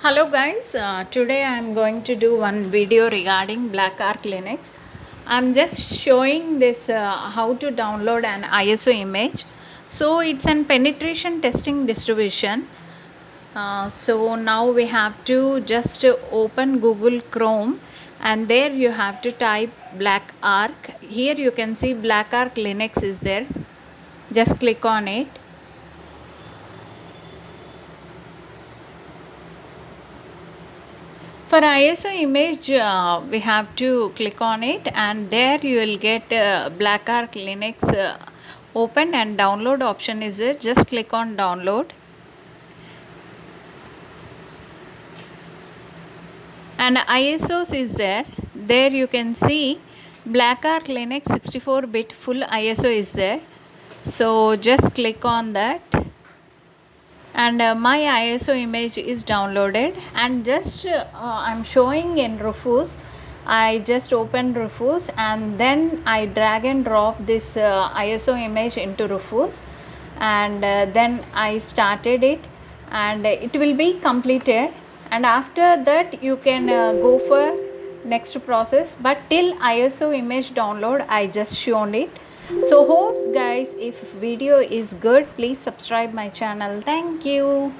Hello guys, today I am going to do one video regarding BlackArch Linux. I am just showing this how to download an ISO image. So it's an penetration testing distribution. So now we have to just open Google Chrome and there you have to type BlackArch. Here you can see BlackArch Linux is there. Just click on it. For ISO image, we have to click on it and there you will get BlackArch Linux open and download option is there. Just click on download. And ISOs is there. There you can see BlackArch Linux 64-bit full ISO is there. So just click on that. And my ISO image is downloaded and just I'm showing in Rufus. I just opened Rufus and then I drag and drop this ISO image into Rufus and then I started it and it will be completed, and after that you can go for next process, but till ISO image download I just shown it. So hope guys, if video is good, please subscribe my channel. Thank you.